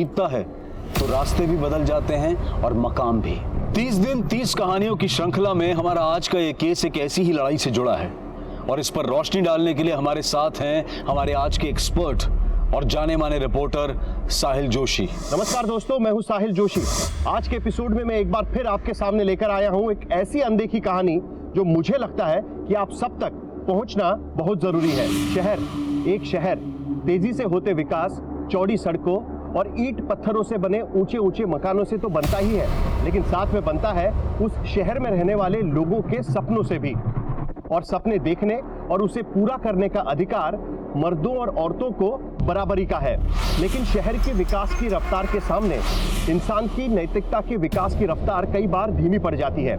जीतता है तो रास्ते भी बदल जाते हैं और मकाम भी। 30 दिन 30 कहानियों की श्रृंखला में हमारा आज का ये केस एक ऐसी ही लड़ाई से जुड़ा है और इस पर रोशनी डालने के लिए हमारे साथ हैं हमारे आज के एक्सपर्ट और जाने माने रिपोर्टर साहिल जोशी। नमस्कार दोस्तों, मैं हूं साहिल जोशी। आज के एपिसोड में मैं एक बार फिर आपके सामने लेकर आया हूं एक ऐसी अनदेखी कहानी जो मुझे लगता है कि आप सब तक पहुंचना बहुत जरूरी है। एक शहर तेजी से होते विकास, चौड़ी सड़कों और ईंट पत्थरों से बने ऊंचे ऊंचे मकानों से तो बनता ही है, लेकिन साथ में बनता है उस शहर में रहने वाले लोगों के सपनों से भी। और सपने देखने और उसे पूरा करने का अधिकार मर्दों और औरतों को बराबरी का है। लेकिन शहर के विकास की रफ्तार के सामने इंसान की नैतिकता के विकास की रफ्तार कई बार धीमी पड़ जाती है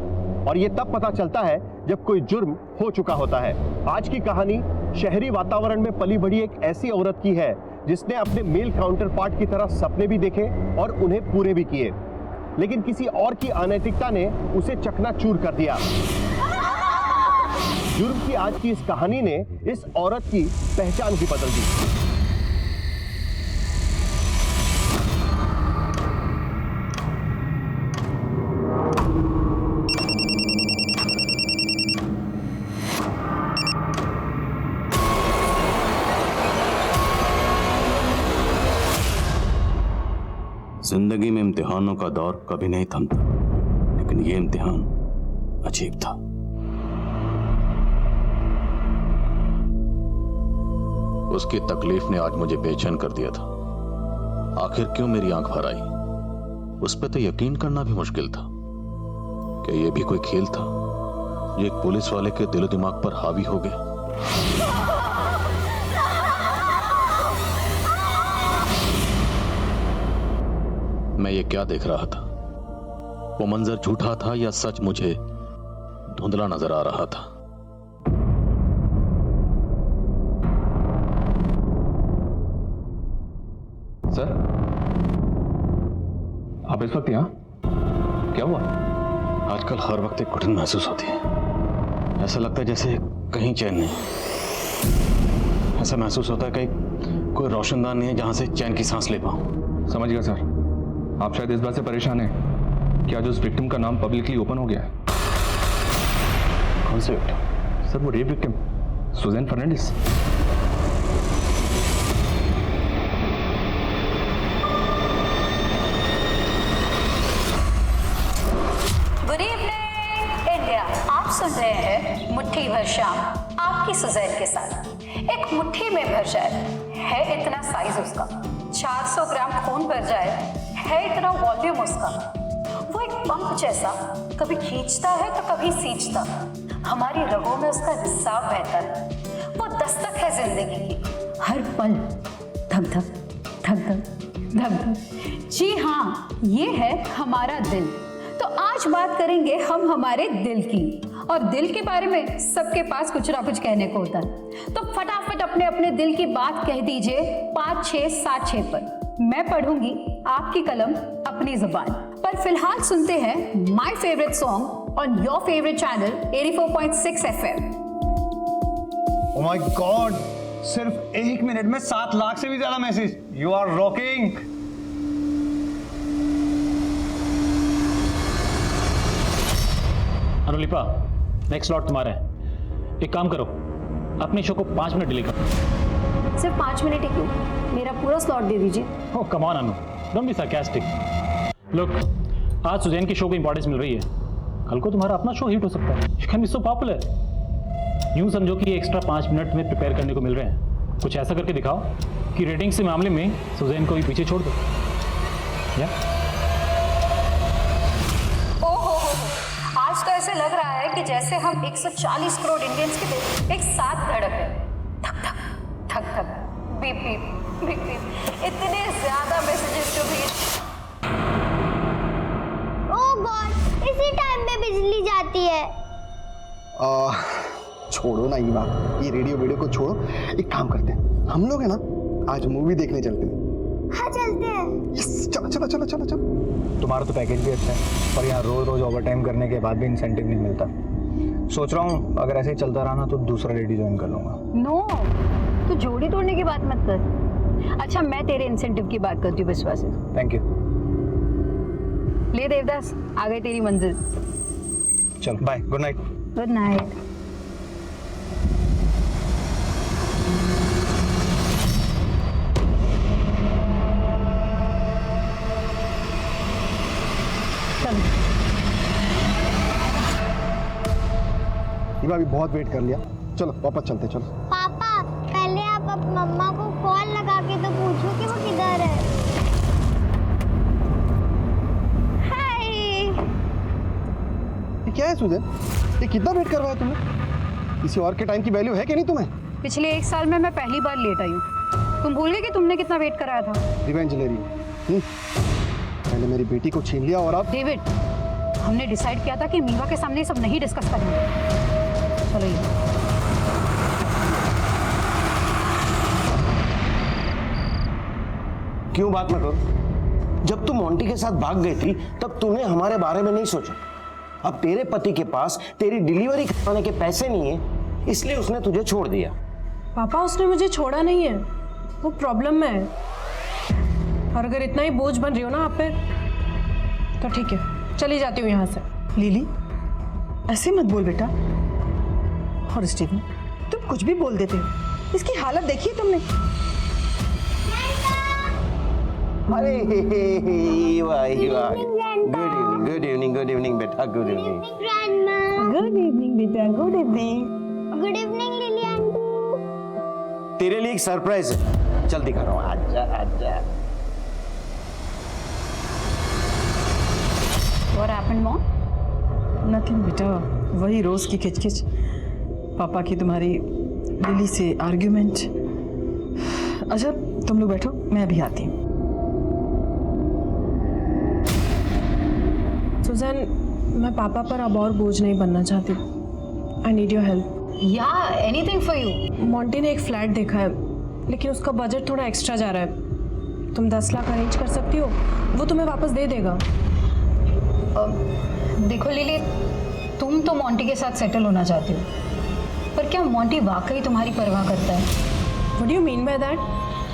और ये तब पता चलता है जब कोई जुर्म हो चुका होता है। आज की कहानी शहरी वातावरण में पली बढ़ी एक ऐसी औरत की है जिसने अपने मेल काउंटर पार्ट की तरह सपने भी देखे और उन्हें पूरे भी किए, लेकिन किसी और की अनैतिकता ने उसे चकनाचूर कर दिया। जुर्म की आज की इस कहानी ने इस औरत की पहचान भी बदल दी। जिंदगी में इम्तिहानों का दौर कभी नहीं थमता, लेकिन ये इम्तिहान अजीब था। उसकी तकलीफ ने आज मुझे बेचैन कर दिया था। आखिर क्यों मेरी आंख भर आई, उस पर तो यकीन करना भी मुश्किल था। क्या ये भी कोई खेल था जो एक पुलिस वाले के दिलो दिमाग पर हावी हो गया? मैं ये क्या देख रहा था? वो मंजर झूठा था या सच मुझे धुंधला नजर आ रहा था? सर, आप इस वक्त यहाँ? क्या हुआ? आजकल हर वक्त एक घुटन महसूस होती है। ऐसा लगता है जैसे कहीं चैन नहीं। ऐसा महसूस होता है कि कोई रोशनदान नहीं है जहां से चैन की सांस ले पाऊं। समझ गया सर। आप शायद इस बात से परेशान हैं कि आज उस विक्टिम का नाम पब्लिकली ओपन हो गया है। कौन से विक्टिम? सर, वो rape victim Susan Fernandes. Good evening India. आप सुन रहे हैं मुट्ठी भर शाम आपकी सुजैन के साथ। एक मुट्ठी में भर जाए है इतना साइज उसका, 400 ग्राम खून भर जाए है इतना वॉल्यूम उसका। वो एक पंप जैसा कभी खींचता है तो कभी सींचता। हमारी रगों में उसका रिसाव बहता है। वो दस्तक है जिंदगी की, हर पल धक धक धक धक धक धक। जी हाँ, ये है हमारा दिल। तो आज बात करेंगे हम हमारे दिल की, और दिल के बारे में सबके पास कुछ ना कुछ कहने को होता है। तो फटाफट अपने अपने दिल की बात कह दीजिए 5676 पर। मैं पढ़ूंगी आपकी कलम अपनी जुबान पर। फिलहाल सुनते हैं my favourite song on your favourite channel 84.6 FM। Oh my God, सिर्फ 1 मिनट में 7 लाख से भी ज्यादा message. You are rocking. Anulipa, next slot तुम्हारा है। एक काम करो, अपने शो को 5 मिनट डिले करो। सिर्फ 5 मिनट ही क्यों, मेरा पूरा स्लॉट दे दीजिए। Oh come on Anu, don't be sarcastic। Look, आज सुजैन की शो को इंपॉर्टेंस मिल रही है, कल को तुम्हारा अपना शो हिट हो सकता है। You can be so popular. यूं समझो कि ये एक्स्ट्रा 5 मिनट में प्रिपेयर करने को मिल रहे हैं। कुछ ऐसा करके दिखाओ कि रेटिंग्स के मामले में सुजैन को भी पीछे छोड़ दो। या आज तो ऐसे लग रहा है कि जैसे हम 140 करोड़ इंडियंस के दिल एक साथ धड़क रहे हैं। धक धक धक धक, बीप बीप बीप बीप। इतने ज्यादा मैसेजेस जो भी। ओह गॉड, इसी टाइम पे बिजली जाती है। छोड़ो ना ये बात, ये रेडियो वीडियो को छोड़ो। एक काम करते हैं, हम लोग है ना आज मूवी देखने चलते हैं। हाँ चलते हैं। यस, चलो चलो चलो चलो चलो। तुम्हारा तो पैकेज भी अच्छा है, पर यहाँ रोज रोज ओवर टाइम करने के बाद भी इंसेंटिव नहीं मिलता। सोच रहा हूँ अगर ऐसे ही चलता रहा ना तो दूसरा रेडी ज्वाइन कर लूंगा। नो, तू जोड़ी तोड़ने की बात मत कर। अच्छा मैं तेरे इंसेंटिव की बात करती हूँ विश्वास से। Thank you. ले देवदास, आ गई तेरी मंजिल। चलो bye, good night. Good night. Eva भी बहुत वेट कर लिया, चलो वापस चलते, चलो। पापा पहले आप अब मम्मा को कॉल लगा के तो पूछो कि वो किधर है। हाय। ये क्या है सुजन, ये कितना वेट करवाया तुमने? किसी और के टाइम की वैल्यू है कि नहीं तुम्हें? पिछले 1 साल में मैं पहली बार लेट आई हूँ। तुम भूल गए कि तुमने कितना वेट कराया था? रिवेंज ले रही हो। पहले मेरी बेटी को छीन लिया और अब डेविड, हमने डिसाइड किया था कि मीवा के सामने ये सब नहीं डिस्कस करेंगे। चलो ये क्यों बात न करो? जब तुम मोंटी के साथ भाग गई थी तब तूने हमारे बारे में नहीं सोचा। अब तेरे पति के पास तेरी डिलीवरी कराने के पैसे नहीं है, इसलिए उसने तुझे छोड़ दिया। पापा उसने मुझे छोड़ा नहीं है, वो प्रॉब्लम में है। और अगर इतना ही बोझ बन रही हो ना आप पे, तो ठीक है, चली जाती हूँ यहाँ से। लिली ऐसे मत बोल बेटा। और स्टीवन तुम कुछ भी बोल देते हो, इसकी हालत देखिए तुमने। अरे गुड इवनिंग बेटा, गुड इवनिंग। गुड इवनिंग बेटा, good evening. Good evening lily aunty. तेरे लिए एक सरप्राइज है, चल दिखा रहा हूँ, आजा आजा। What happened, Mom? नथिंग बेटा, वही रोज की खिचखिच, पापा की तुम्हारी लिली से आर्ग्यूमेंट। अच्छा तुम लोग बैठो, मैं अभी आती हूँ। सुजैन, मैं पापा पर अब और बोझ नहीं बनना चाहती। I need your help. Yeah, anything for you. Monty ने एक फ्लैट देखा है, लेकिन उसका बजट थोड़ा एक्स्ट्रा जा रहा है। तुम 10 लाख अरेंज कर सकती हो, वो तुम्हें वापस दे देगा। देखो लिली, तुम तो मोंटी के साथ सेटल होना चाहती हो, पर क्या मोंटी वाकई तुम्हारी परवाह करता है? What do you mean by that?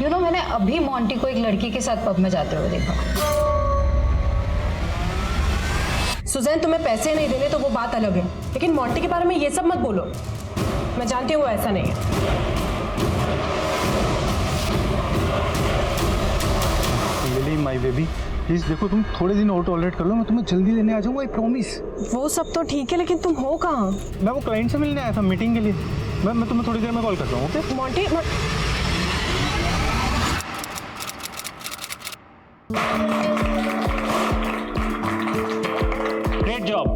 You know, मैंने अभी मोंटी को एक लड़की के साथ पब में जाते हुए देखा। सुजैन, तुम्हें पैसे नहीं देने तो वो बात अलग है, लेकिन मोंटी के बारे में ये सब मत बोलो। मैं जानती हूँ वो ऐसा नहीं है। लिली माय बेबी, प्लीज देखो, तुम थोड़े दिन और टॉलरेट कर लो, मैं तुम्हें जल्दी लेने आ जाऊंगा, आई प्रॉमिस। वो सब तो ठीक है, लेकिन तुम हो कहाँ? मैं वो क्लाइंट से मिलने आया था मीटिंग के लिए। मैं तुम्हें थोड़ी देर में कॉल करता हूँ, ओके? Monty great job.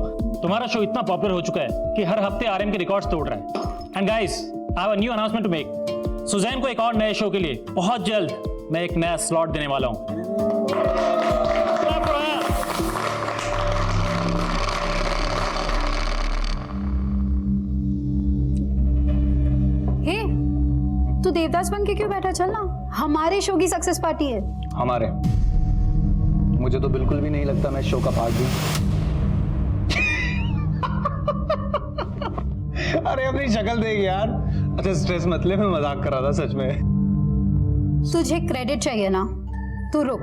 तुम्हारा शो इतना पॉपुलर हो चुका है कि हर हफ्ते आरएम के रिकॉर्ड्स तोड़ रहा है। And guys, I have a new announcement to make. Susan को एक और नए शो के लिए बहुत जल्द मैं एक नया स्लॉट देने वाला हूं। हे, तू देवदास बन के क्यों बैठा? चल ना, हमारे शो की सक्सेस पार्टी है। हमारे, मुझे तो बिल्कुल भी नहीं लगता मैं शो का पार्ट हूं। अरे अपनी शक्ल देख यार। अच्छा स्ट्रेस मत ले, मैं मजाक कर रहा था सच में। तुझे क्रेडिट चाहिए ना, तू रुक।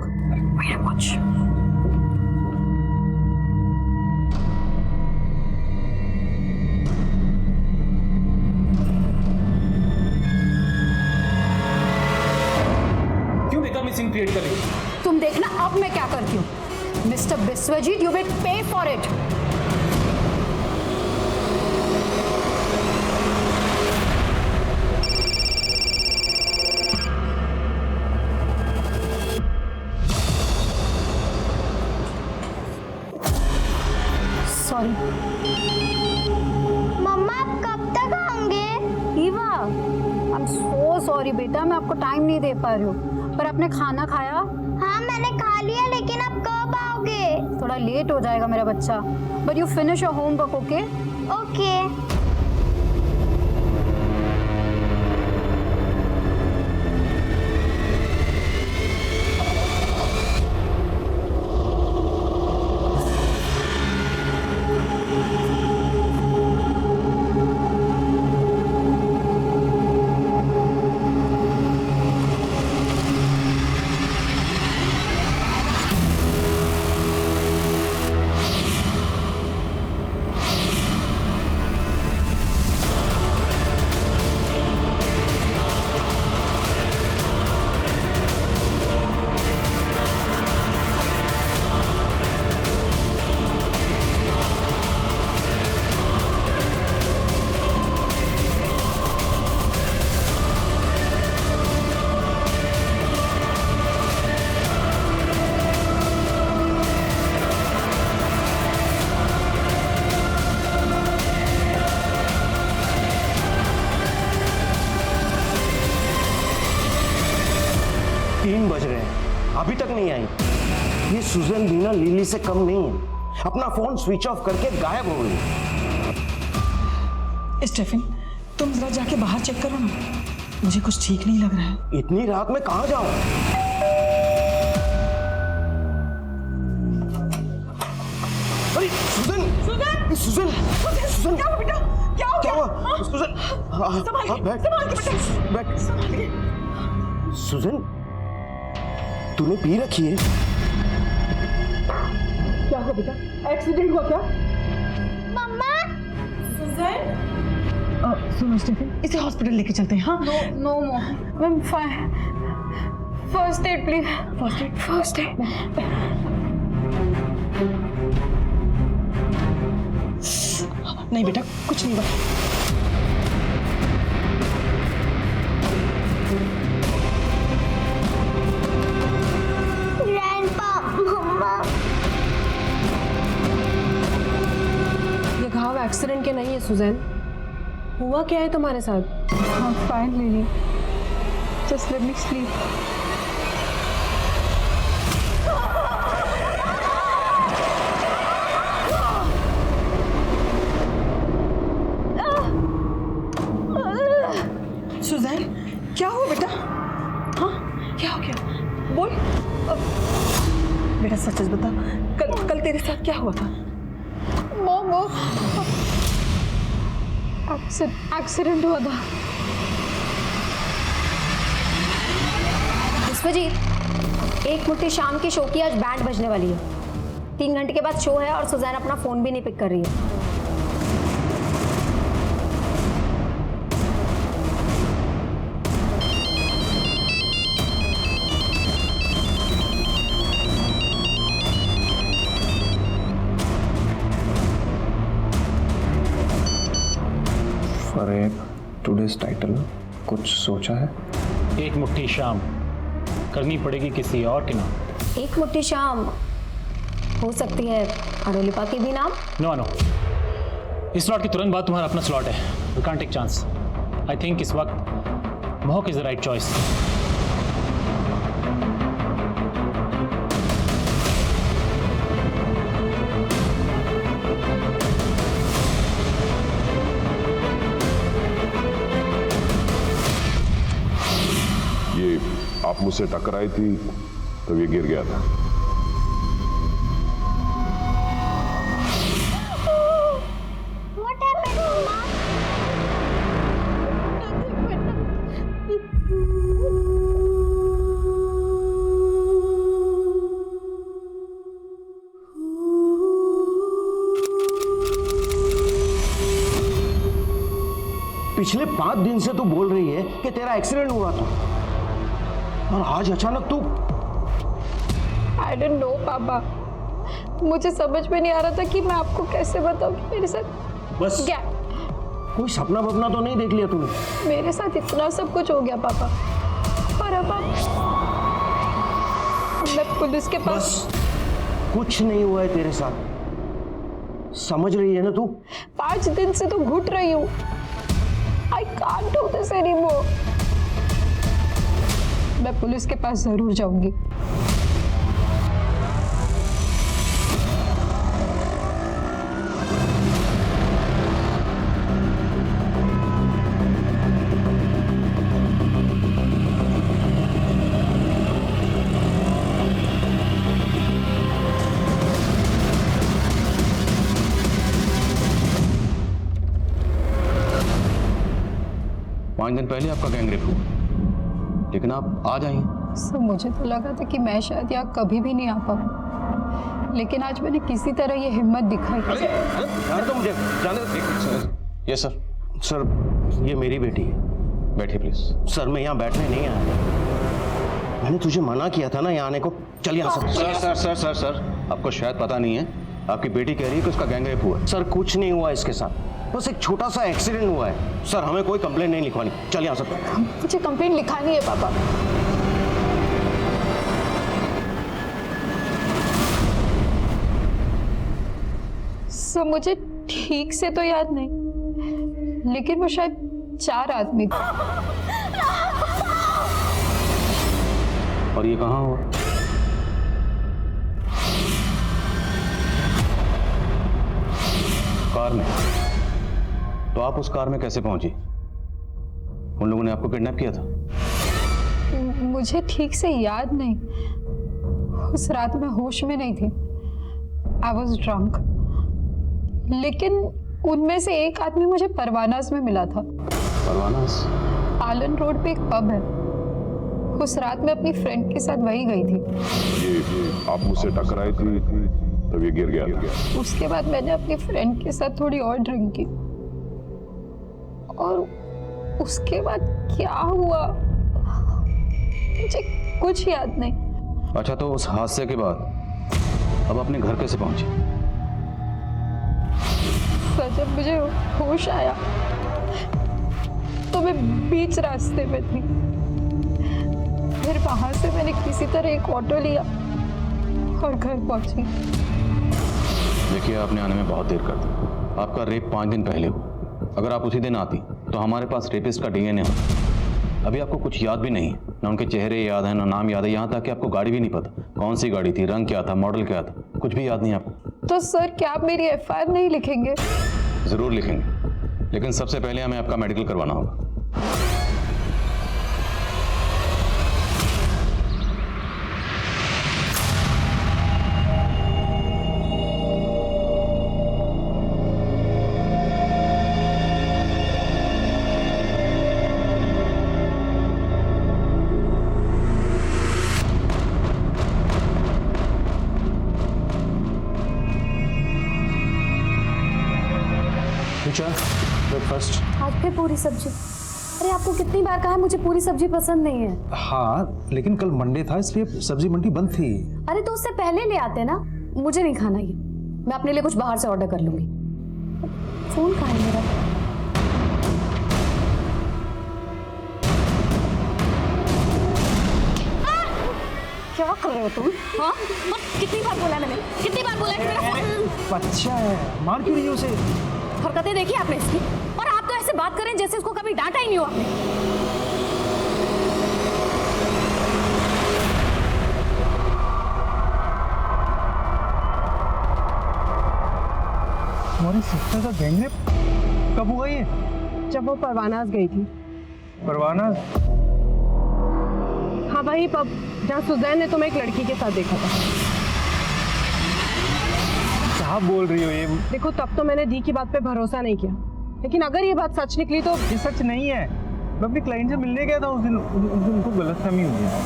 क्यों बेकार में सीन क्रिएट कर रही हो? तुम देखना अब मैं क्या करती हूँ। Mister Biswajit, you will pay for it. Sorry mama आप कब तक आओगे? Eva, I am so sorry बेटा, मैं आपको टाइम नहीं दे पा रही हूँ। पर आपने खाना खाया? हाँ मैंने खा लिया, लेकिन आप कब आओगे? थोड़ा लेट हो जाएगा मेरा बच्चा, but you finish your homework, okay? Okay. ये सुजन भी ना लिली से कम नहीं है, अपना फोन स्विच ऑफ करके गायब हो गई। स्टेफन, तुम जरा जाके बाहर चेक करो ना, मुझे कुछ ठीक नहीं लग रहा है। इतनी रात में कहाँ जाऊं? अरे सुजन! सुजन! सुजन! सुजन! क्या हुआ बेटा? क्या हुआ? सुजन! संभाल के बेटा। संभाल के। सुजन, तूने पी रखी है? क्या हुआ बेटा? एक्सीडेंट हुआ क्या? मम्मा सुनो स्टीफन, इसे हॉस्पिटल लेके चलते हैं। हाँ no ma'am fine. First aid please. First aid. नहीं बेटा, कुछ नहीं हुआ। Grandpa, mamma. ये घाव एक्सीडेंट के नहीं है सुजैन। हुआ क्या है तुम्हारे साथ? I'm fine, Lily. Just let me sleep. Susan, क्या हुआ बेटा? हाँ, क्या हो गया? बोल। बेटा सच सच बता, कल तेरे साथ क्या हुआ था? वो एक्सीडेंट हुआ था। विश्वजीत, एक मुट्ठी शाम की शो की आज बैंड बजने वाली है। 3 घंटे के बाद शो है और सुजैन अपना फोन भी नहीं पिक कर रही है। फॉर टुडेज टाइटल कुछ सोचा है? एक मुट्ठी शाम करनी पड़ेगी किसी और के नाम। एक मुट्ठी शाम हो सकती है अरोलिपा के भी नाम। नो इस स्लॉट के तुरंत बाद तुम्हारा अपना स्लॉट है। We can't take chance. I think इस वक्त महक इज द राइट चॉइस। आप मुझसे टकराई थी तो ये गिर गया था। What happened, Mama? पिछले 5 दिन से तू बोल रही है कि तेरा एक्सीडेंट हुआ था, और आज अचानक तू। I don't know, पापा। मुझे समझ में नहीं आ रहा था कि मैं आपको कैसे बताऊं कि मेरे साथ बस क्या। कोई सपना वपना तो नहीं देख लिया तूने? मेरे साथ इतना सब कुछ हो गया पापा, और अब मैं पुलिस के पास। कुछ नहीं हुआ है तेरे साथ, समझ रही है ना तू? 5 दिन से तो घुट रही हूँ। I can't do this anymore. मैं पुलिस के पास जरूर जाऊंगी। पाँच दिन पहले आपका गैंगरेप हुआ, लेकिन आप आज आई हैं। सर मुझे तो लगा था कि मैं शायद यहाँ कभी भी नहीं आ पाऊँ, लेकिन आज मैंने किसी तरह ये हिम्मत दिखाई। यार तो मुझे जाने दो। Yes sir. सर ये मेरी बेटी है। बैठिए प्लीज। सर मैं यहाँ बैठने नहीं आया, मैंने तुझे मना किया था ना यहाँ आने को। चल यहाँ sir. Sir sir sir sir sir आपको शायद पता नहीं है, आपकी बेटी कह रही है कि उसका गैंगरेप हुआ है। सर कुछ नहीं हुआ इसके साथ, बस एक छोटा सा एक्सीडेंट हुआ है। सर हमें कोई कंप्लेंट नहीं लिखवानी। चल यहाँ सर। मुझे कंप्लेंट लिखानी है पापा। सर मुझे ठीक से तो याद नहीं, लेकिन वो शायद 4 आदमी थे। और ये कहाँ हुआ? कार में। तो आप उस कार में कैसे पहुंची? उन लोगों ने आपको किडनैप किया था? मुझे ठीक से याद नहीं, उस रात मैं होश में नहीं थी। I was drunk. लेकिन उनमें से एक आदमी मुझे परवानास में मिला था। परवानास? आलन रोड पे एक पब है, उस रात मैं अपनी फ्रेंड के साथ वही गई थी। ये आप मुझसे टकराई थी तब ये गिर गया था। उसके बाद मैंने अपनी फ्रेंड के साथ थोड़ी और ड्रिंक की, और उसके बाद क्या हुआ मुझे कुछ याद नहीं। अच्छा, तो उस हादसे के बाद अब अपने घर कैसे पहुंची? सर, जब मुझे होश आया तो मैं बीच रास्ते में थी। फिर वहां से मैंने किसी तरह एक ऑटो लिया और घर पहुंची। देखिए, आपने आने में बहुत देर कर दी। आपका रेप 5 दिन पहले हुआ। अगर आप उसी दिन आती तो हमारे पास रेपिस्ट का डीएनए होता। अभी आपको कुछ याद भी नहीं है, ना उनके चेहरे याद है, ना नाम याद है, यहाँ तक कि आपको गाड़ी भी नहीं पता कौन सी गाड़ी थी, रंग क्या था, मॉडल क्या था, कुछ भी याद नहीं आपको। तो सर, क्या आप मेरी एफआईआर नहीं लिखेंगे? जरूर लिखेंगे, लेकिन सबसे पहले हमें आपका मेडिकल करवाना होगा। ब्रेकफास्ट। आज फिर पूरी सब्जी? अरे आपको कितनी बार कहा है मुझे पूरी सब्जी पसंद नहीं है। हाँ, लेकिन कल मंडे था इसलिए सब्जी मंडी बंद थी। अरे तो उससे पहले ले आते ना। मुझे नहीं खाना ये, मैं अपने लिए कुछ बाहर से ऑर्डर कर लूंगी। फोन कहाँ है मेरा? क्या कर रहे हो तुम? हाँ, कितनी बार बोला मैंने, कितनी बार बोला कि मेरा फोन। बच्चा है, मार क्यों रही हो उसे? हरकतें देखी आपने इसकी? और आप तो ऐसे बात करें जैसे उसको कभी डांटा ही नहीं हुआ आपने। तुम्हारी सिस्टर का गैंग रेप कब हुआ ये? जब वो परवानास गई थी। परवाना? हाँ, वही पब जहाँ सुजैन ने तुम्हें एक लड़की के साथ देखा था। क्या बोल रही हो ये? देखो, तब तो मैंने दी की बात पे भरोसा नहीं किया, लेकिन अगर ये बात सच निकली तो। ये सच नहीं है। मैं अपनी क्लाइंट से मिलने गया था उस दिन उनको गलतफहमी हुई है।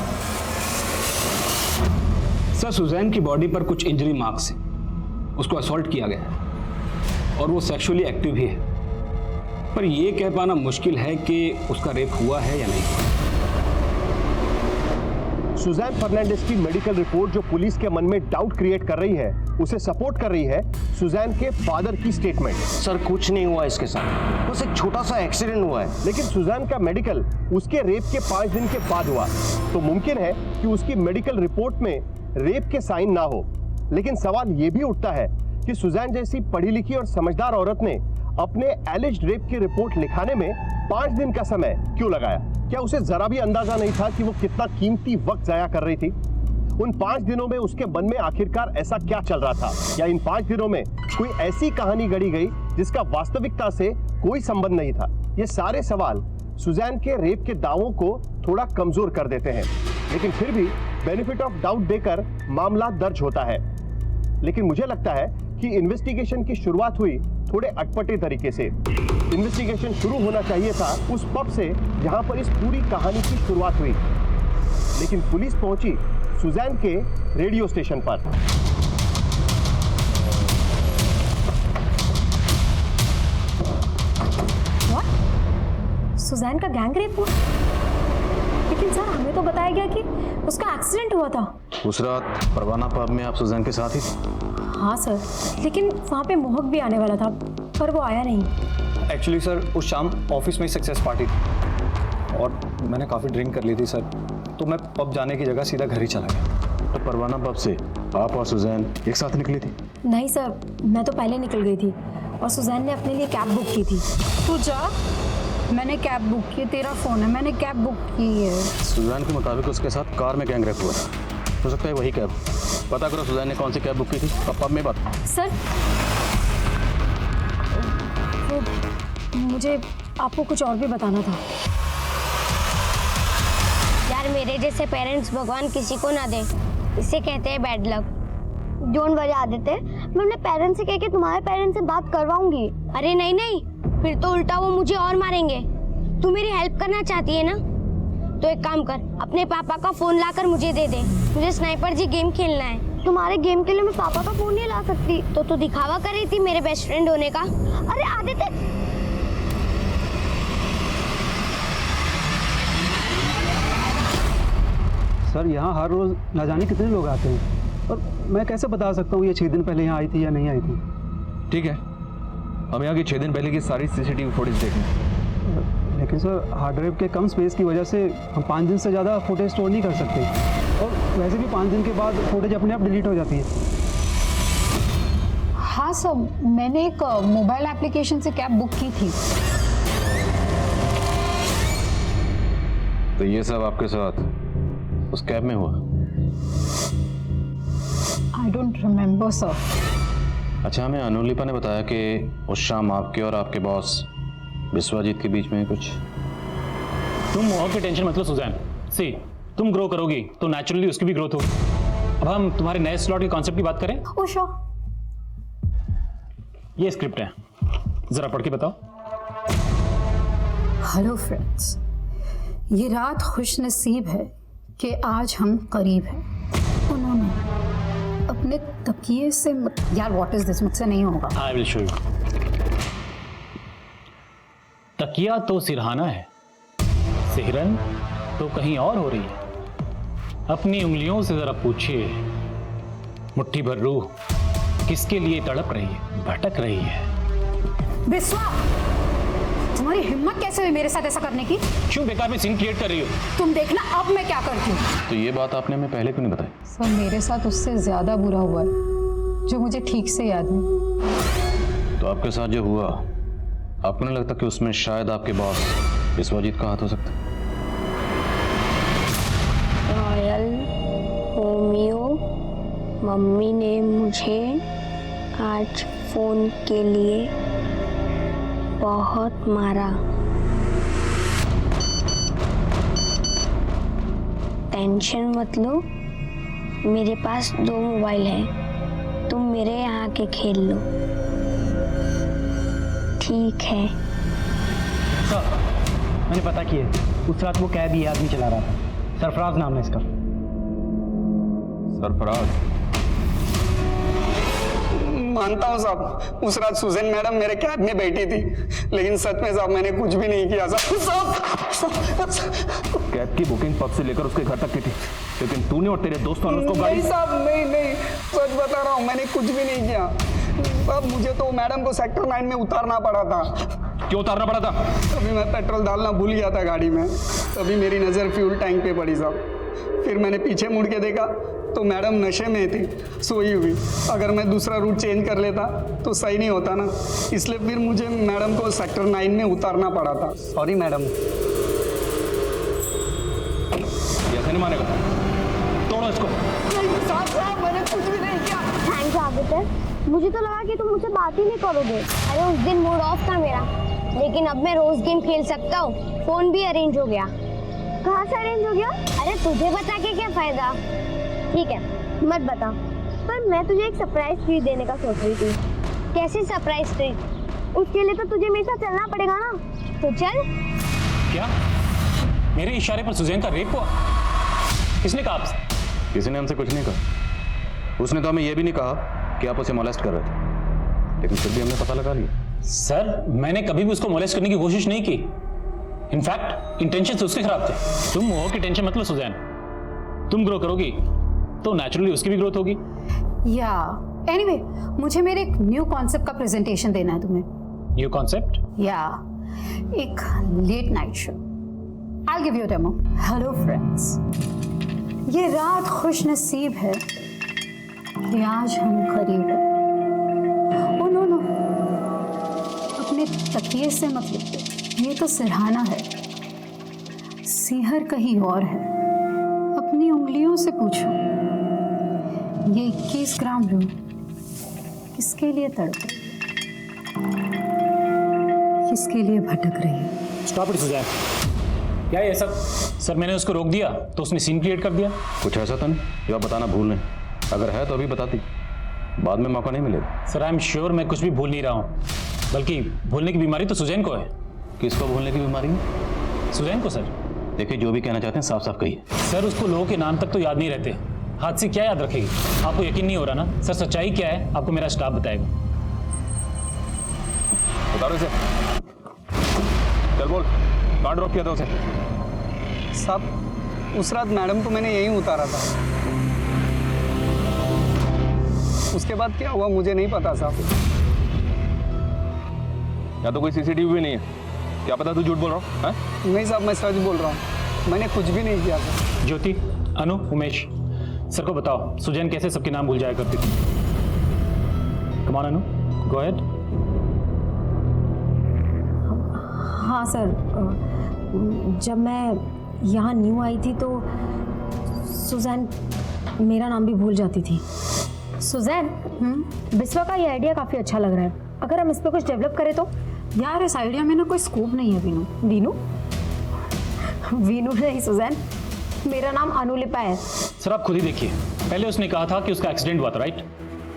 सर, सुजैन की बॉडी पर कुछ इंजरी मार्क्स हैं। उसको असॉल्ट किया गया है और वो सेक्सुअली एक्टिव भी है, पर यह कह पाना मुश्किल है कि उसका रेप हुआ है या नहीं। सुजैन फर्नांडिस की मेडिकल रिपोर्ट जो पुलिस के मन में डाउट क्रिएट कर रही है, उसे सपोर्ट कर रही है सुजैन के फादर की स्टेटमेंट। सर, कुछ नहीं हुआ इसके साथ, बस एक छोटा सा एक्सीडेंट हुआ है। लेकिन सुजैन का मेडिकल उसके रेप के 5 दिन के बाद हुआ, तो मुमकिन है कि उसकी मेडिकल रिपोर्ट में रेप के साइन ना हो। लेकिन सवाल यह भी उठता है कि सुजैन जैसी पढ़ी लिखी और समझदार औरत ने अपने एलिज्ड रेप की रिपोर्ट लिखाने में 5 दिन का समय क्यों लगाया? क्या उसे जरा भी अंदाजा नहीं था कि वो कितना कीमती वक्त जाया कर रही थी? उन 5 दिनों में उसके मन में आखिरकार ऐसा क्या चल रहा था? या इन 5 दिनों में कोई ऐसी कहानी गढ़ी गई जिसका वास्तविकता से कोई संबंध नहीं था? ये सारे सवाल सुजैन के रेप के दावों को थोड़ा कमजोर कर देते हैं, लेकिन फिर भी बेनिफिट ऑफ डाउट देकर मामला दर्ज होता है। लेकिन मुझे लगता है कि इन्वेस्टिगेशन की शुरुआत हुई थोड़े अटपटे तरीके से। इन्वेस्टिगेशन शुरू होना चाहिए था उस पब से जहां पर इस पूरी कहानी की शुरुआत हुई, लेकिन पुलिस पहुंची सुजैन के रेडियो स्टेशन पर। सुजैन का गैंग रेप हुआ? लेकिन सर, हमें तो बताया गया कि उसका एक्सीडेंट हुआ था। उस रात परवाना पब में आप सुजैन के साथ ही थे? हाँ सर, लेकिन वहाँ पे मोहक भी आने वाला था, पर वो आया नहीं। एक्चुअली सर, उस शाम ऑफिस में सक्सेस पार्टी थी और मैंने काफ़ी ड्रिंक कर ली थी सर, तो मैं पब जाने की जगह सीधा घर ही चला गया। तो परवाना पब से आप और सुजैन एक साथ निकली थी? नहीं सर, मैं तो पहले निकल गई थी और सुजैन ने अपने लिए कैब बुक की थी। तू जा, मैंने कैब बुक की, तेरा फोन है, मैंने कैब बुक की है। सुजैन के मुताबिक उसके साथ कार में गैंग रेप हुआ था, हो सकता है वही कैब। पता करो सुजैन ने कौन सी कैब बुक की थी, अब पब में बात। सर, मुझे आपको कुछ और भी बताना था। यार मेरे जैसे पेरेंट्स भगवान किसी को ना दे, इसे कहते हैं bad luck. Don't worry Aditya, मैं अपने पेरेंट्स से कह के तुम्हारे पेरेंट्स से बात करवाऊंगी। अरे नहीं नहीं, फिर तो उल्टा वो मुझे और मारेंगे। तू मेरी हेल्प करना चाहती है ना, तो एक काम कर, अपने पापा का फोन लाकर मुझे दे दे। मुझे स्नाइपर जी गेम खेलना है। तुम्हारे गेम के लिए मैं पापा का फोन नहीं ला सकती। तो तू दिखावा कर रही थी मेरे बेस्ट फ्रेंड होने का। अरे आदित्य, सर यहाँ हर रोज ना जाने कितने लोग आते हैं, और मैं कैसे बता सकता हूँ ये 6 दिन पहले यहाँ आई थी या नहीं आई थी। ठीक है, हम यहाँ की 6 दिन पहले की सारी CCTV फुटेज देखेंगे। लेकिन सर हार्ड ड्राइव के कम स्पेस की वजह से हम 5 दिन से ज़्यादा फुटेज स्टोर नहीं कर सकते, और वैसे भी 5 दिन के बाद फुटेज अपने आप डिलीट हो जाती है। हाँ सर, मैंने एक मोबाइल एप्लीकेशन से कैब बुक की थी। तो ये सब आपके साथ उस कैब में हुआ? I don't remember sir. अच्छा, हमें अनुलिपा ने बताया कि उस शाम आपके और आपके बॉस विश्वजीत के बीच में कुछ। तुम और की टेंशन मतलब सुजैन, सी तुम ग्रो करोगी तो नेचुरली उसकी भी ग्रोथ होगी। अब हम तुम्हारे नए स्लॉट के कॉन्सेप्ट की बात करें। उषा, ये स्क्रिप्ट है, जरा पढ़ के बताओ। हेलो फ्रेंड्स, ये रात खुश नसीब है कि आज हम करीब हैं। उन्होंने अपने तकिए से यार व्हाट इज दिस, मुझसे नहीं होगा। I will show you. तकिया तो सिरहाना है, सिहरन तो कहीं और हो रही है। अपनी उंगलियों से जरा पूछिए, मुट्ठी भर रूह किसके लिए तड़प रही है, भटक रही है। बिस्वा, तुम्हारी हिम्मत कैसे हुई मेरे साथ ऐसा करने की? क्यों बेकार में सीन क्रिएट कर रही हो? तुम देखना अब मैं क्या करती हूँ। तो ये बात आपने हमें पहले क्यों नहीं बताई? सर मेरे साथ उससे ज्यादा बुरा हुआ है, जो मुझे ठीक से याद है। तो आपके साथ जो हुआ, आपको नहीं लगता कि उसमें शायद आपके बॉस विश्वजीत का हाथ हो सकता है? रॉयल होमियो, मम्मी ने मुझे आज फोन के लिए बहुत मारा। टेंशन मत लो, मेरे पास 2 मोबाइल हैं, तुम मेरे यहाँ के खेल लो, ठीक है? सर मैंने पता किया, उस रात वो कैब ये आदमी चला रहा था, सरफराज नाम है इसका। सरफराज? मानता हूँ साहब, उस रात सुजैन मैडम मेरे कैब में बैठी थी, लेकिन सच में साहब मैंने कुछ भी नहीं किया साहब। कैब की बुकिंग पब से लेकर उसके घर तक की थी, लेकिन तूने और तेरे दोस्तों ने उसको गाड़ी। नहीं साहब, नहीं, सच बता रहा हूँ, मैंने कुछ भी नहीं किया साहब। मुझे तो मैडम को सेक्टर 9 में उतारना पड़ा था। क्यों उतारना पड़ा था? अभी मैं पेट्रोल डालना भूल गया था गाड़ी में, तभी मेरी नज़र फ्यूल टैंक पे पड़ी साहब। फिर मैंने पीछे मुड़ के देखा तो मैडम नशे में थी, सोई हुई। अगर मैं दूसरा रूट चेंज कर लेता तो सही नहीं होता ना, इसलिए फिर मुझे मैडम को सेक्टर 9 में उतारना पड़ा था। Sorry madam. ऐसे नहीं मानेगा, तोड़ो इसको। साहब मैंने कुछ भी नहीं किया। थैंक्स आदित्य, मुझे तो लगा कि तुम मुझसे बात ही नहीं करोगे। अरे उस दिन मूड ऑफ था मेरा, लेकिन अब मैं रोज गेम खेल सकता हूँ। फोन भी अरेंज हो गया। कहाँ से अरेंज हो गया? अरे तुझे बता के क्या फायदा। ठीक है मत बता, पर मैं तुझे एक सरप्राइज ट्रीट देने का सोच रही थी। कैसी सरप्राइज ट्रीट? उसके लिए तो तुझे मेरे साथ चलना पड़ेगा ना, तो चल। क्या मेरे इशारे पर सुजैन का रेप हुआ? किसने कहा आपसे? किसी ने हमसे कुछ नहीं कहा। उसने तो हमें यह भी नहीं कहा कि आप उसे मोलेस्ट कर रहे थे, लेकिन फिर भी हमने पता लगा लिया। सर मैंने कभी भी उसको मोलेस्ट करने की कोशिश नहीं की। इनफैक्ट इंटेंशन से उसके खराब थे। तुम हो की टेंशन मतलब सुजैन, तुम ग्रो करोगी तो नेचुरली उसकी भी ग्रोथ होगी। या एनीवे, मुझे मेरे एक न्यू कॉन्सेप्ट का प्रेजेंटेशन देना है तुम्हें। New concept? या एक late night show. I give you demo. Hello friends, ये रात खुश नसीब है कि आज हम करीब हैं। ओ नो नो, अपने तकिए से मत लिखो, ये तो सिरहाना है, सीहर कहीं और है। अपनी उंगलियों से पूछो, ये 21 ग्राम रूह किसके लिए तड़पे? किसके लिए भटक रही है? Stop it Susan. क्या है ये सब? सर मैंने उसको रोक दिया तो उसने सीन क्रिएट कर दिया। कुछ ऐसा तो नहीं जो आप बताना भूल लें? अगर है तो अभी बताती, बाद में मौका नहीं मिलेगा। सर आई एम श्योर मैं कुछ भी भूल नहीं रहा हूँ, बल्कि भूलने की बीमारी तो सुजैन को है। किसको भूलने की बीमारी है? सुजैन को सर। देखिए जो भी कहना चाहते हैं साफ साफ कहिए। सर उसको लोगों के नाम तक तो याद नहीं रहते, हाथ से क्या याद रखेगी? आपको यकीन नहीं हो रहा ना? सर सच्चाई क्या है आपको मेरा स्टाफ बताएगा। बता रहे से चल बोल, कहाँ ड्रॉप किया था उसे? साहब उस रात मैडम को मैंने यहीं उतारा था, उसके बाद क्या हुआ मुझे नहीं पता साहब। या तो कोई सीसीटीवी भी नहीं है, क्या पता तू झूठ बोल रहा है? नहीं साहब मैं सच बोल रहा हूँ, मैंने कुछ भी नहीं किया था। ज्योति, अनु, उमेश, सर को बताओ सुजैन कैसे सबके नाम भूल जाया करती थी। कम ऑन अनु, गो अहेड। हाँ सर, जब मैं यहाँ न्यू आई थी तो सुजैन मेरा नाम भी भूल जाती थी। सुजैन, बिस्वा का ये आइडिया काफ़ी अच्छा लग रहा है, अगर हम इस पर कुछ डेवलप करें तो। यार इस आइडिया में ना कोई स्कोप नहीं है वीनू। वीनू? वीनू नहीं सुजैन, मेरा नाम अनुलिपा है। सर आप खुद ही देखिए, पहले उसने कहा था कि उसका एक्सीडेंट हुआ था, राइट?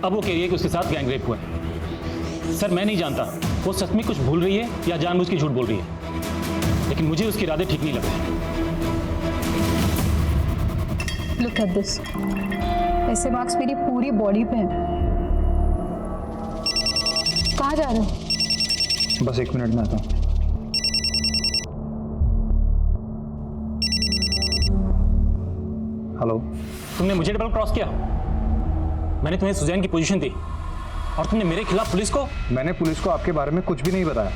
अब वो कह रही है कि उसके साथ गैंग रेप हुआ है। सर मैं नहीं जानता वो सच में कुछ भूल रही है या जानबूझ के झूठ बोल रही है, लेकिन मुझे उसके इरादे ठीक नहीं लग रहे। लुक एट दिस, ऐसे मार्क्स मेरी पूरी बॉडी पे हैं। कहाँ जा रहे हो? बस 1 मिनट में आता हूँ। हेलो। तुमने मुझे डबल क्रॉस किया, मैंने तुम्हें सुजैन की पोजीशन दी और तुमने मेरे खिलाफ पुलिस को। मैंने पुलिस को आपके बारे में कुछ भी नहीं बताया,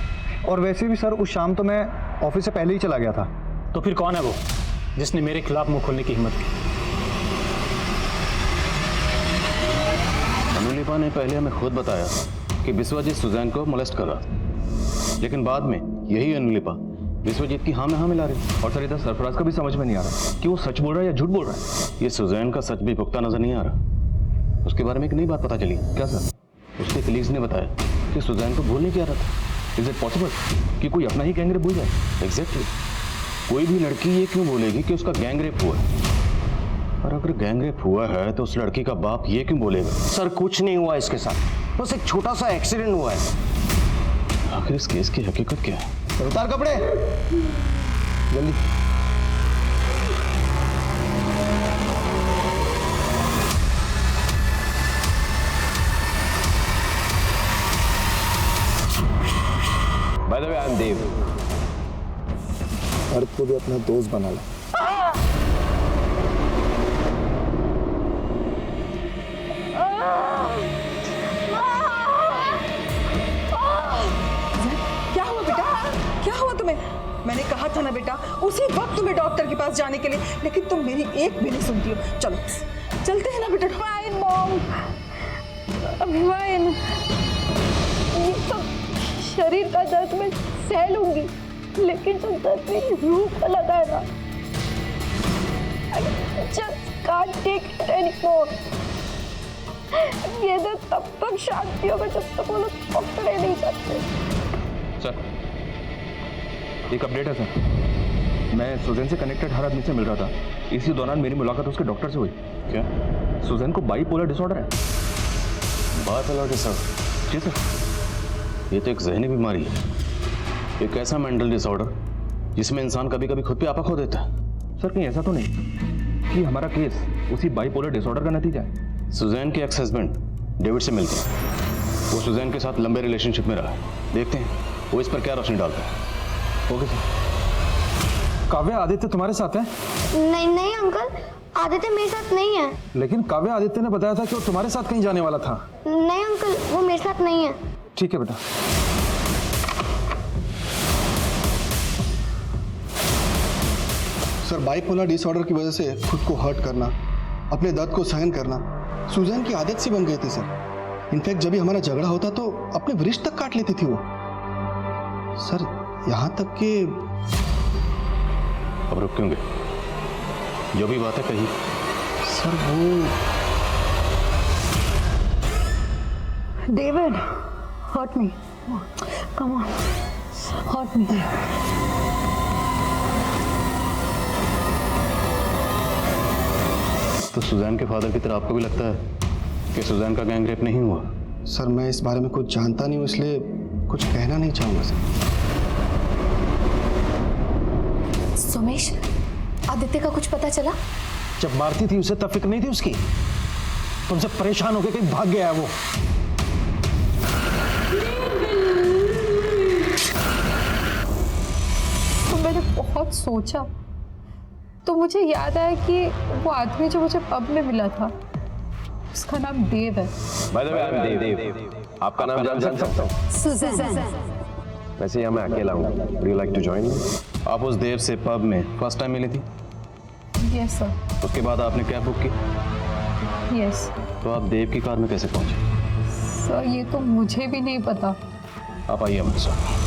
और वैसे भी सर उस शाम तो मैं ऑफिस से पहले ही चला गया था। तो फिर कौन है वो जिसने मेरे खिलाफ मुंह खोलने की हिम्मत की? अनुलिपा ने पहले हमें खुद बताया कि विश्वजीत सुजैन को मोलेस्ट कर रहा था, लेकिन बाद में यही अनुलिपा विश्वजीत की हाँ में हाँ मिला रही। और सर इधर सरफराज का भी समझ में नहीं आ रहा कि वो सच बोल रहा है या झूठ बोल रहा है। ये सुजैन का सच भी पुख्ता नजर नहीं आ रहा। उसके बारे में एक नई बात पता चली। क्या सर? उसके कलीग्स ने बताया कि सुजैन को भूल नहीं किया रहा था। इज इट पॉसिबल कि कोई अपना ही गैंग रेप भूल जाए? एग्जैक्टली। कोई भी लड़की ये क्यों बोलेगी कि उसका गैंग रेप हुआ है? और अगर गैंग रेप हुआ है तो उस लड़की का बाप ये क्यों बोलेगा? सर कुछ नहीं हुआ इसके साथ, बस एक छोटा सा एक्सीडेंट हुआ है। आखिर इस केस की हकीकत क्या है? उतार कपड़े जल्दी। By the way, I'm Dev. अर्थ को भी अपना दोस्त बना ला। क्या हुआ बेटा? क्या हुआ तुम्हें? मैंने कहा था ना बेटा उसी वक्त तुम्हें डॉक्टर के पास जाने के लिए, लेकिन तुम मेरी एक भी नहीं सुनती हो। चलो चलते हैं ना बेटा। Fine mom, fine. ये सब शरीर का दर्द मैं सह लूंगी, लेकिन जो दर्द मेरी रूह का लगा है ना, I just can't take it anymore. ये दर्द तब तक शांति होगा जब तक वो लोग पकड़े नहीं जाते। सर एक अपडेट है सर, मैं सुजैन से कनेक्टेड हर आदमी से मिल रहा था। इसी दौरान मेरी मुलाकात उसके डॉक्टर से हुई। क्या सुजैन को बाइपोलर डिसऑर्डर है? Bipolar disorder? जी सर। ये तो एक जहनी बीमारी है, एक ऐसा मेंटल डिसऑर्डर जिसमें इंसान कभी कभी खुद पे आपा खो देता है। सर कहीं ऐसा तो नहीं कि हमारा केस उसी बाइपोलर डिसऑर्डर का नतीजा है? सुजैन के एक्स हस्बैंड डेविड से मिलते हैं, वो सुजैन के साथ लंबे रिलेशनशिप में रहा है। देखते हैं वो इस पर क्या रोशनी डालता है। Okay sir. काव्या आदित्य तुम्हारे साथ है? नहीं नहीं अंकल, आदित्य मेरे साथ नहीं है। लेकिन काव्या आदित्य ने बताया था कि वो तुम्हारे साथ कहीं जाने वाला था। नहीं अंकल, वो मेरे साथ नहीं है। ठीक है बेटा। सर बाइपोलर डिसऑर्डर की वजह से खुद को हर्ट करना, अपने दर्द को सहन करना सुजैन की आदत सी बन गई थी सर। इनफैक्ट जब भी हमारा झगड़ा होता तो अपने वृष्ट तक काट लेती थी वो सर, यहाँ तक कि। अब रुक क्यों गए? जो भी बात है कही। सर वो David, hurt me. Come on. और नहीं। तो सुजैन के फादर की तरह आपको भी लगता है कि सुजैन का गैंग रेप नहीं हुआ? सर मैं इस बारे में कुछ जानता नहीं हूँ, इसलिए कुछ कहना नहीं चाहूँगा सर। सोमेश, आदित्य का कुछ पता चला? जब मारती थी उसे तब फिक्र नहीं थी उसकी? तुमसे परेशान होकर कहीं भाग गया है वो। तो मैंने बहुत सोचा तो मुझे याद आया कि वो आदमी जो मुझे पब में मिला था उसका नाम देव है। By the way I am Dev. आपका नाम जान सकता हूँ? सुजैन। वैसे यहाँ मैं अकेला हूँ। Would you like to join? आप उस देव से पब में फर्स्ट टाइम मिली थी? Yes sir. उसके बाद आपने कैब बुक की? यस। तो आप देव की कार में कैसे पहुंचे? सर ये तो मुझे भी नहीं पता। आप आइए हमारे साथ।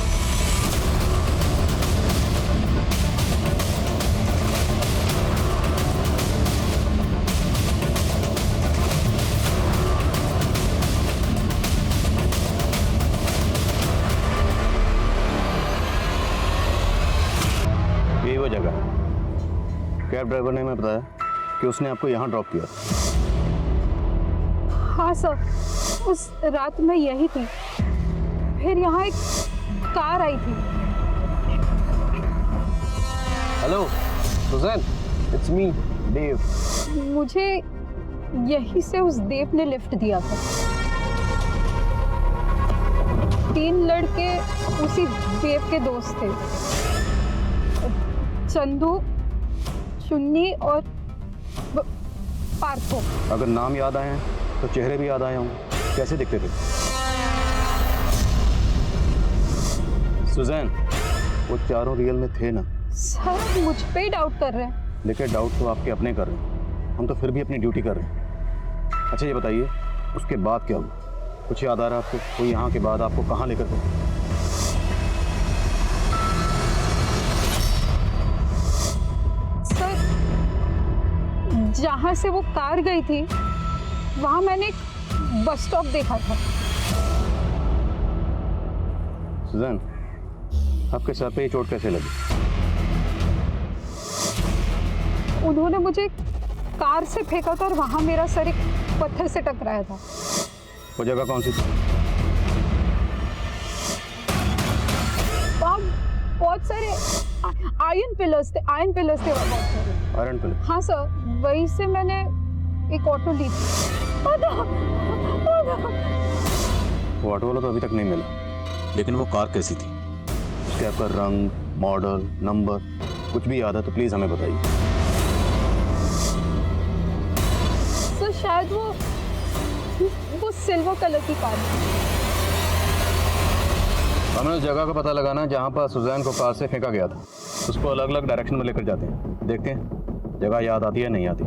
यही वो जगह कैब ड्राइवर ने हमें बताया कि उसने आपको यहाँ ड्रॉप किया। हाँ सर, उस रात मैं यही थी। फिर यहाँ एक कार आई थी। हेलो सुजैन, इट्स मी देव। मुझे यहीं से उस देव ने लिफ्ट दिया था। 3 लड़के उसी देव के दोस्त थे, चंदू, चुन्नी और पार्थो। अगर नाम याद आए हैं तो चेहरे भी याद आए होंगे। कैसे दिखते थे? सुजैन, वो चारों रियल में थे ना? सर मुझ पे ही डाउट कर रहे हैं। देखिए डाउट तो आपके अपने कर रहे हैं, हम तो फिर भी अपनी ड्यूटी कर रहे हैं। अच्छा ये बताइए उसके बाद क्या हुआ? कुछ याद आ रहा है आपको? वो यहाँ के बाद आपको कहाँ लेकर गए? जहां से वो कार गई थी वहां मैंने एक बस स्टॉप देखा था। सुजैन, आपके सर पे ये चोट कैसे लगी? उन्होंने मुझे कार से फेंका था और वहां मेरा सर एक पत्थर से टकराया था। वो जगह कौन सी थी? वहाँ बहुत सारे आयरन पिलर्स थे वहाँ बहुत सारे। Iron pillar? हाँ सर, वहीं से मैंने एक ऑटो ली थी। वो ऑटो वाला तो अभी तक नहीं मिला, लेकिन वो कार कैसी थी? उसके आपका रंग, मॉडल, नंबर कुछ भी याद है तो प्लीज हमें बताइए। तो शायद वो सिल्वर कलर की कार थी। हमें उस जगह का पता लगाना जहाँ पर सुजैन को कार से फेंका गया था। उसको अलग अलग डायरेक्शन में लेकर जाते हैं, देखते हैं जगह याद आती है नहीं आती।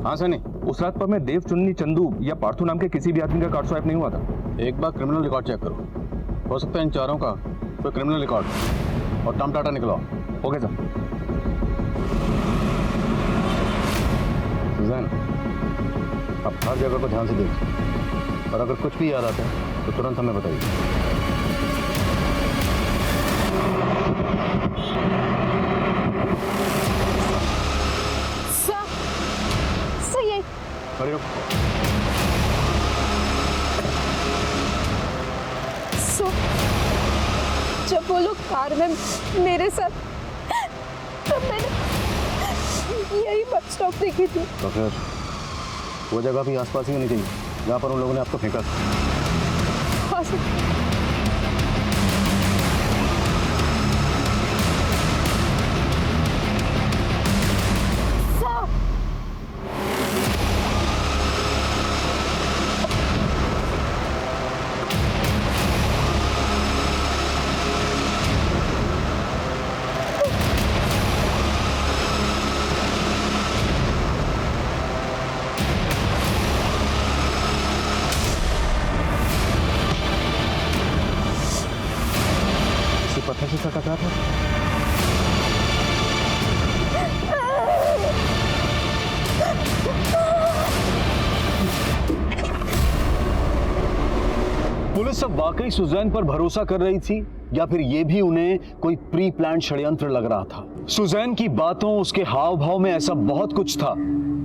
हाँ सनी, उस रात पर मैं देव, चुन्नी, चंदू या पार्थू नाम के किसी भी आदमी का कार्ड स्वाइप नहीं हुआ था। एक बार क्रिमिनल रिकॉर्ड चेक करो, हो सकता है इन चारों का कोई क्रिमिनल रिकॉर्ड और टर्म टाटा निकला। Okay sir. सुजैन, आप हर जगह को ध्यान से देखिए और अगर कुछ भी याद आता है तो तुरंत हमें बताइए। ये खड़ी रहो। जब वो लोग कार में मेरे साथ, तब मैंने यही बस स्टॉप देखी थी। तो फिर वो जगह भी आसपास ही होनी चाहिए जहाँ पर उन लोगों ने आपको फेंका था। हाँ सर। सब वाकई सुजैन पर भरोसा कर रही थी या फिर ये भी उन्हें कोई प्री प्लान षड्यंत्र लग रहा था? सुजैन की बातों, उसके हाव भाव में ऐसा बहुत कुछ था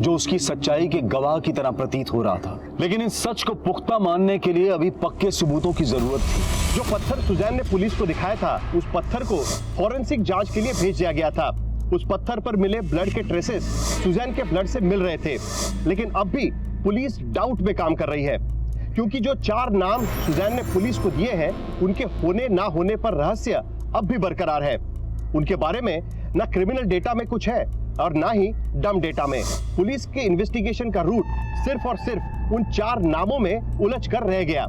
जो उसकी सच्चाई के गवाह की तरह प्रतीत हो रहा था, लेकिन इस सच को पुख्ता मानने के लिए अभी पक्के सबूतों की जरूरत थी। जो पत्थर सुजैन ने पुलिस को दिखाया था, उस पत्थर को फॉरेंसिक जांच के लिए भेज दिया गया था। उस पत्थर पर मिले ब्लड के ट्रेसेस सुजैन के ब्लड से मिल रहे थे, लेकिन अब भी पुलिस डाउट में काम कर रही है, क्योंकि जो 4 नाम सुजैन ने पुलिस को दिए हैं, उनके होने ना होने पर रहस्य अब भी बरकरार है। उनके बारे में ना क्रिमिनल डेटा में कुछ है और ना ही डम डेटा में। पुलिस के इन्वेस्टिगेशन का रूट सिर्फ और सिर्फ उन 4 नामों में उलझ कर रह गया,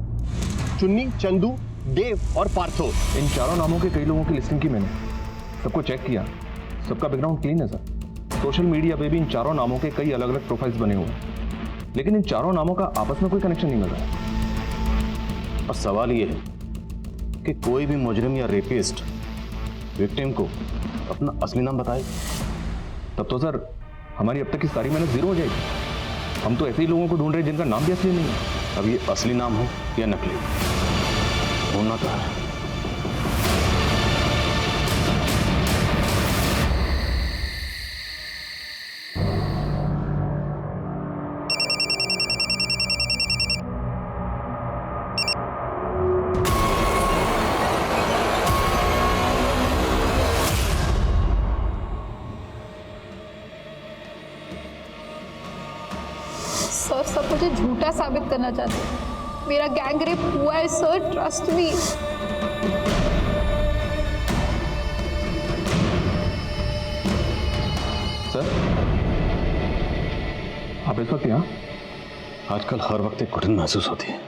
चुन्नी, चंदू, देव और पार्थो। इन चारों नामों के कई लोगों की लिस्टिंग की मैंने, सबको चेक किया, सबका बैकग्राउंड क्लीन है सर। सोशल मीडिया पे भी इन चारों नामों के कई अलग अलग प्रोफाइल्स बने हुए हैं, लेकिन इन चारों नामों का आपस में कोई कनेक्शन नहीं मिल रहा है। और सवाल ये है कि कोई भी मुजरिम या रेपिस्ट विक्टिम को अपना असली नाम बताए, तब तो सर हमारी अब तक की सारी मेहनत जीरो हो जाएगी। हम तो ऐसे ही लोगों को ढूंढ रहे हैं जिनका नाम भी असली नहीं है। अब ये असली नाम हो या नकली, ढूंढना तो है। सर सब मुझे झूठा साबित करना चाहते हैं। मेरा गैंग रेप हुआ है सर, ट्रस्ट मी। सर आप इस वक्त यहाँ? आजकल हर वक्त एक घुटन महसूस होती है,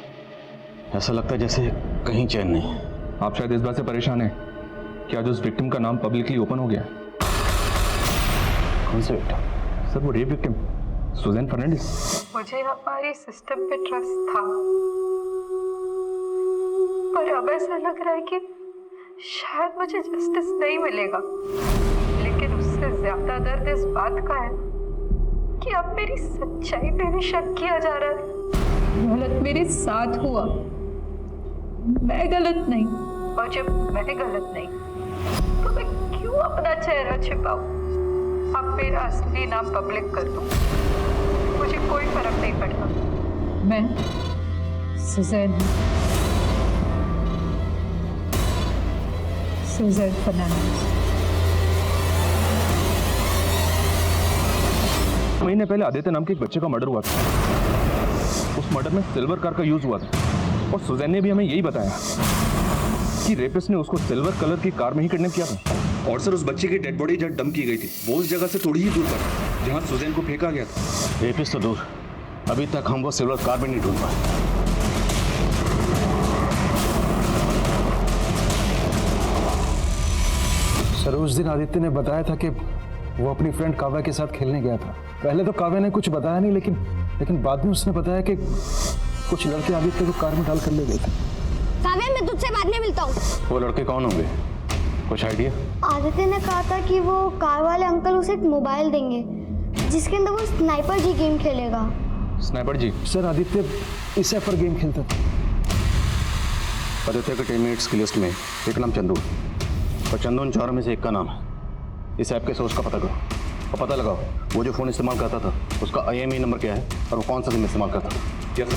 ऐसा लगता है जैसे कहीं चैन नहीं है। आप शायद इस बात से परेशान हैं कि आज उस विक्टिम का नाम पब्लिकली ओपन हो गया है। कौन से विक्टिम? सर वो रेप विक्टिम सुजैन फर्नांडिस। मुझे हमारी सिस्टम पे ट्रस्ट था, पर अब ऐसा लग रहा है कि शायद मुझे जस्टिस नहीं मिलेगा। लेकिन उससे ज्यादा दर्द इस बात का है कि अब मेरी सच्चाई पे भी शक किया जा रहा है। गलत मेरे साथ हुआ, मैं गलत नहीं, और जब मैं गलत नहीं तो मैं क्यों अपना चेहरा छिपाऊं? अब मेरा असली नाम पब्लिक कर दूं, मुझे कोई फर्क नहीं पड़ता। मैं सुजैन हूं, सुजैन फर्नांडिस। महीने पहले आदित्य नाम के एक बच्चे का मर्डर हुआ था। उस मर्डर में सिल्वर कार का यूज हुआ था, और सुजैन ने भी हमें यही बताया कि रेपिस्ट ने उसको सिल्वर कलर की कार में ही किडनैप किया था। और सर उस बच्चे की डेड बॉडी जहाँ डंप की गई थी, वो उस जगह से थोड़ी ही दूर पर जहाँ सुजैन को फेंका गया था। रेपिस्ट तो दूर, अभी तक हम वो सिल्वर कार में नहीं ढूंढ पाए। सर उस दिन आदित्य ने बताया था कि वो अपनी फ्रेंड काव्या के साथ खेलने गया था। पहले तो काव्या ने कुछ बताया नहीं, लेकिन बाद में उसने बताया कि कुछ लड़के आदित्य को कार में डाल कर ले गए थे। काव्या, मैं तुझसे बाद में मिलता हूँ। वो लड़के कौन होंगे, कुछ आइडिया? आदित्य ने कहा था कि वो कार वाले अंकल उसे एक मोबाइल देंगे जिसके अंदर वो स्नाइपर जी गेम खेलेगा। स्नाइपर जी? सर आदित्य इस ऐप पर गेम खेलता था। आदित्य के टीममेट्स की लिस्ट में एक नाम चंदू, और चंदू उन 4 में से एक का नाम है। इस ऐप के सोर्स का पता करो और पता लगाओ वो जो फ़ोन इस्तेमाल करता था उसका IMEI नंबर क्या है और वो कौन सा सिम इस्तेमाल करता था। Yes sir.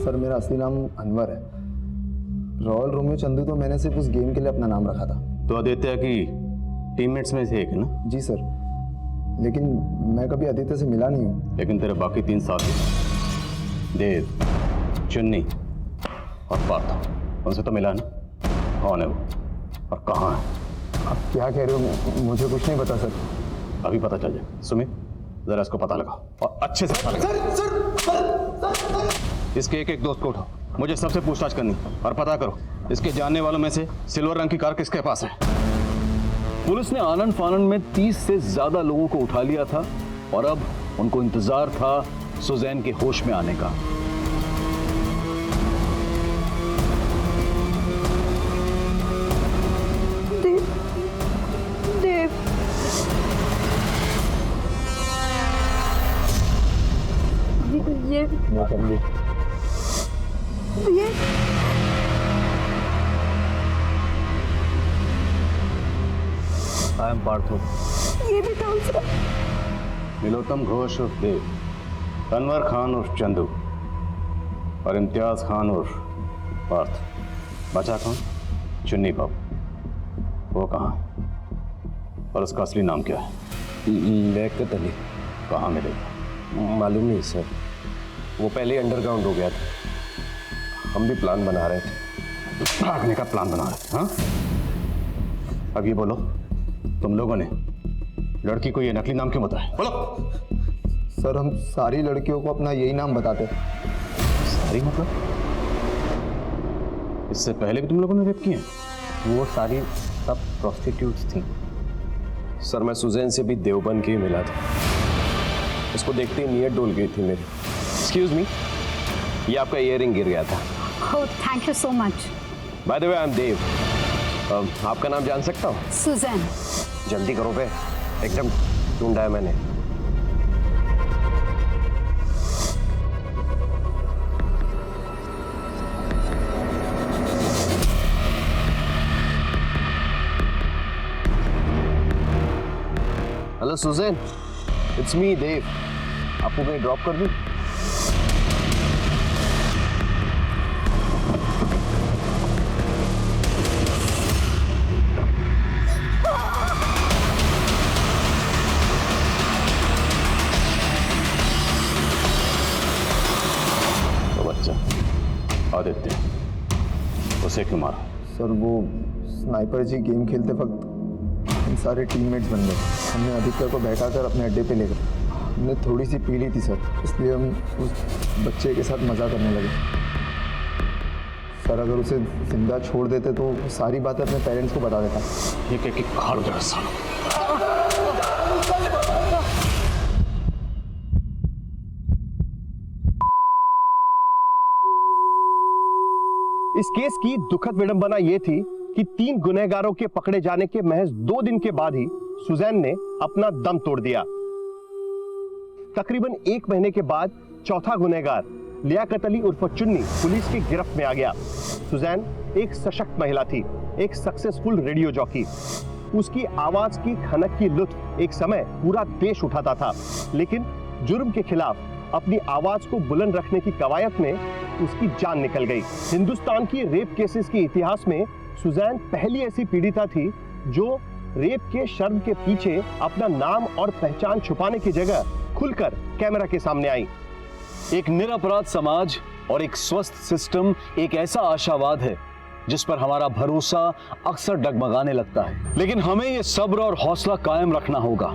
सर मेरा असली नाम अनवर है। रॉयल रोमियो चंदू तो मैंने सिर्फ उस गेम के लिए अपना नाम रखा था। तो आदित्य की टीममेट्स में से एक है ना? जी सर, लेकिन मैं कभी आदित्य से मिला नहीं हूँ। लेकिन तेरे बाकी 3 साथी देव, चुन्नी और पार्थ, उनसे तो मिला ना? कौन है वो और कहाँ है? आप क्या कह रहे हो? मुझे कुछ नहीं पता सर। अभी पता चल जाए। सुमित जरा इसको पता लगाओ और अच्छे से पता लगाओ। इसके एक दोस्त को उठाओ, मुझे सबसे पूछताछ करनी और पता करो इसके जानने वालों में से सिल्वर रंग की कार किसके पास है। पुलिस ने आनंद फानंद में 30 से ज्यादा लोगों को उठा लिया था और अब उनको इंतजार था सुजैन के होश में आने का। ये ये आई एम पार्थो। ये भी कौन सा? नीलोत्तम घोष उर्फ देव, अनवर खान उर्फ चंदू और इम्तियाज खान उर्फ पार्थ। बचा कौन? चुन्नी बाबू। वो कहाँ और उसका असली नाम क्या है? लियाकत अली। कहाँ मिलेगा? मालूम नहीं सर, वो पहले अंडरग्राउंड हो गया था। हम भी प्लान बना रहे थे, भागने का प्लान बना रहे थे। हाँ, अब ये बोलो, तुम लोगों ने लड़की को ये नकली नाम क्यों बताया? बोलो। सर हम सारी लड़कियों को अपना यही नाम बताते। सारी मतलब? इससे पहले भी तुम लोगों ने रेप किए? वो सारी सब प्रोस्टिट्यूट्स थी सर। मैं सुजैन से भी देवबंद के ही मिला था। उसको देखते ही नीयत डोल गई थी मेरी। एक्सक्यूज मी, ये आपका ईयररिंग गिर गया था। Oh, thank you so much. By the way I am Dev. आपका नाम जान सकता हूँ? सुजैन। जल्दी करो बे, एकदम ढूंढा है मैंने। हेलो सुजैन, इट्स मी देव। आपको कहीं ड्रॉप कर दूं? तो बच्चा आदित्य, उसे क्यों मारा? सर वो स्नाइपर जी गेम खेलते वक्त हम सारे टीममेट्स बन गए। हमने आदित्य को बैठाकर अपने अड्डे पे ले गए। हमने थोड़ी सी पी ली थी सर, इसलिए हम उस बच्चे के साथ मज़ा करने लगे। सर अगर उसे जिंदा छोड़ देते तो सारी बातें अपने पेरेंट्स को बता देता। ये क्या कि खाड़ उधर साला। इस केस की दुखद विडंबना यह थी कि 3 गुनहगारों के पकड़े जाने के महज 2 दिन के बाद ही सुजैन ने अपना दम तोड़ दिया। तकरीबन 1 महीने के बाद चौथा गुनहगार लियाकत अली उर्फ चुन्नी पुलिस की गिरफ्त में आ गया। सुजैन एक सशक्त महिला थी, एक सक्सेसफुल रेडियो जॉकी। उसकी आवाज की खनक की लुत्फ एक समय पूरा देश उठाता था, लेकिन जुर्म के खिलाफ अपनी आवाज को बुलंद रखने की कवायद में उसकी जान निकल गई। हिंदुस्तान की रेप केसेस के इतिहास में सुजैन पहली ऐसी पीड़िता थी जो रेप के शर्म के पीछे अपना नाम और पहचान छुपाने की जगह खुलकर कैमरा के सामने आई। एक निरपराध समाज और एक स्वस्थ सिस्टम एक ऐसा आशावाद है जिस पर हमारा भरोसा अक्सर डगमगाने लगता है, लेकिन हमें यह सब्र और हौसला कायम रखना होगा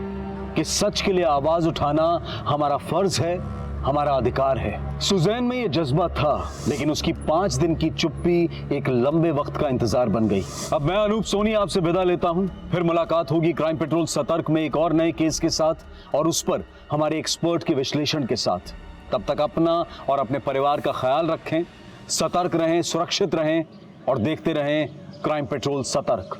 कि सच के लिए आवाज उठाना हमारा फर्ज है, हमारा अधिकार है। सुजैन में यह जज्बा था, लेकिन उसकी 5 दिन की चुप्पी एक लंबे वक्त का इंतजार बन गई। अब मैं अनूप सोनी आपसे विदा लेता हूं, फिर मुलाकात होगी क्राइम पेट्रोल सतर्क में एक और नए केस के साथ और उस पर हमारे एक्सपर्ट के विश्लेषण के साथ। तब तक अपना और अपने परिवार का ख्याल रखें, सतर्क रहें, सुरक्षित रहें और देखते रहें क्राइम पेट्रोल सतर्क।